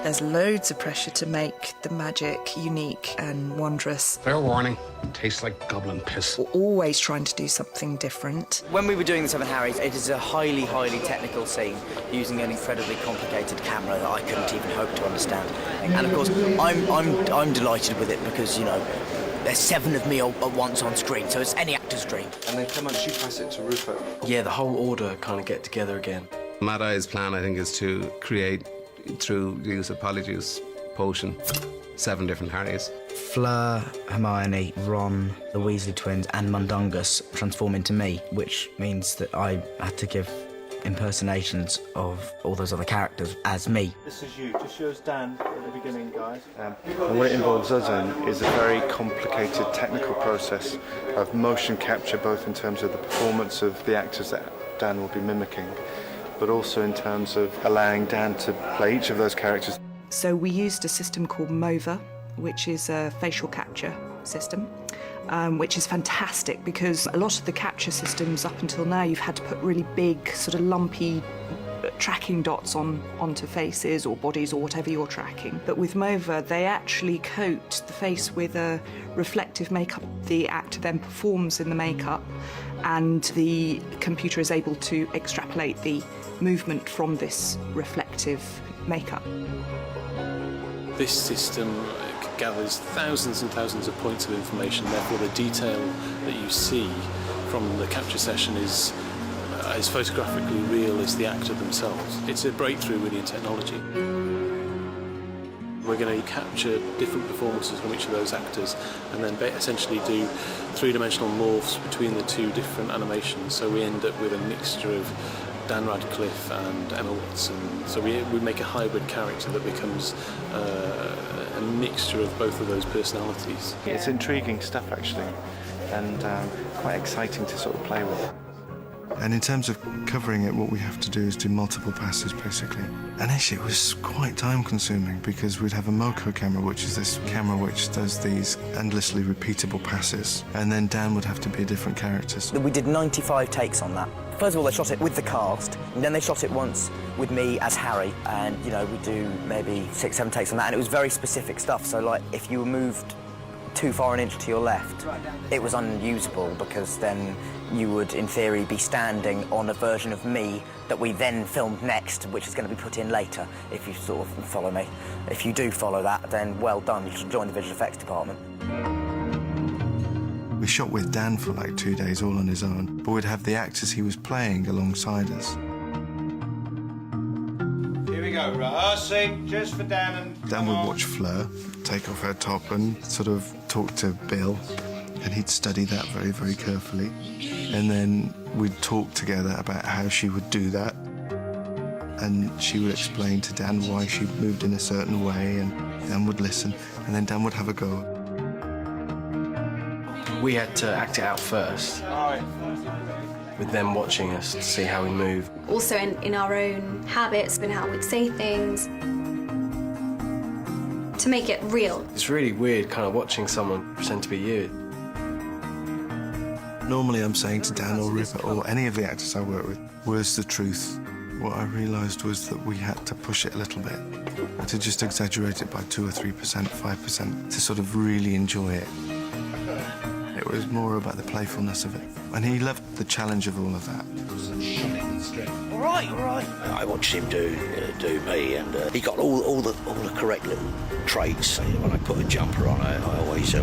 There's loads of pressure to make the magic unique and wondrous. Fair warning, tastes like goblin piss. We're always trying to do something different. When we were doing the Seven Harrys, it is a highly, highly technical scene using an incredibly complicated camera that I couldn't even hope to understand. And of course, I'm delighted with it because, you know, there's 7 of me at once on screen, so it's any actor's dream. And then come on, you pass it to Rupert. Yeah, the whole order kind of get together again. Mad Eye's plan, I think, is to create, through the use of polyjuice potion, 7 different Harrys. Fleur, Hermione, Ron, the Weasley twins and Mundungus transform into me, which means that I had to give impersonations of all those other characters as me. This is you, just show us Dan at the beginning, guys. And what it involves us in is a very complicated technical process of motion capture, both in terms of the performance of the actors that Dan will be mimicking, but also in terms of allowing Dan to play each of those characters. So we used a system called MOVA, which is a facial capture system, which is fantastic because a lot of the capture systems up until now, you've had to put really big, sort of lumpy tracking dots onto faces or bodies or whatever you're tracking. But with MOVA, they actually coat the face with a reflective makeup. The actor then performs in the makeup and the computer is able to extrapolate the movement from this reflective makeup. This system gathers thousands and thousands of points of information, therefore the detail that you see from the capture session is as photographically real as the actor themselves. It's a breakthrough really in technology. We're going to capture different performances from each of those actors and then essentially do 3-dimensional morphs between the 2 different animations, so we end up with a mixture of Dan Radcliffe and Emma Watson. So we make a hybrid character that becomes a mixture of both of those personalities. It's intriguing stuff, actually, and quite exciting to sort of play with. And in terms of covering it, what we have to do is do multiple passes, basically. Initially, it was quite time-consuming because we'd have a MoCo camera, which is this camera which does these endlessly repeatable passes, and then Dan would have to be a different character. So We did 95 takes on that. First of all, they shot it with the cast, and then they shot it once with me as Harry, and, you know, we do maybe 6, 7 takes on that, and it was very specific stuff. So, like, if you were moved too far an inch to your left, it was unusable because then you would, in theory, be standing on a version of me that we then filmed next, which is going to be put in later, if you sort of follow me. If you do follow that, then well done, you should join the visual effects department. we shot with Dan for like 2 days all on his own, but we'd have the actors he was playing alongside us. Here we go, rehearsing, just for Dan and... Dan would watch Fleur take off her top and sort of talk to Bill, and he'd study that very, very carefully. And then we'd talk together about how she would do that. And she would explain to Dan why she moved in a certain way, and Dan would listen, and then Dan would have a go. We had to act it out first, with them watching us to see how we move. Also in our own habits and how we'd say things, to make it real. It's really weird kind of watching someone pretend to be you. Normally I'm saying to Dan or Rupert or any of the actors I work with, where's the truth? What I realised was that we had to push it a little bit, to just exaggerate it by 2 or 3%, 5%, to sort of really enjoy it. It was more about the playfulness of it. And he loved the challenge of all of that. All right. I watched him do me, and he got all the correct little traits. When I put a jumper on, I always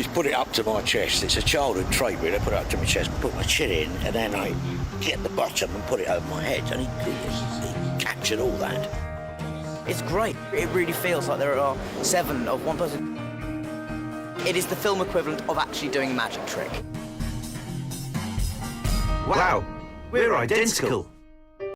put it up to my chest. It's a childhood trait, really. I put it up to my chest, put my chin in, and then I get the bottom and put it over my head, and he captured all that. It's great. It really feels like there are 7 of one person. It is the film equivalent of actually doing a magic trick. Wow, we're identical.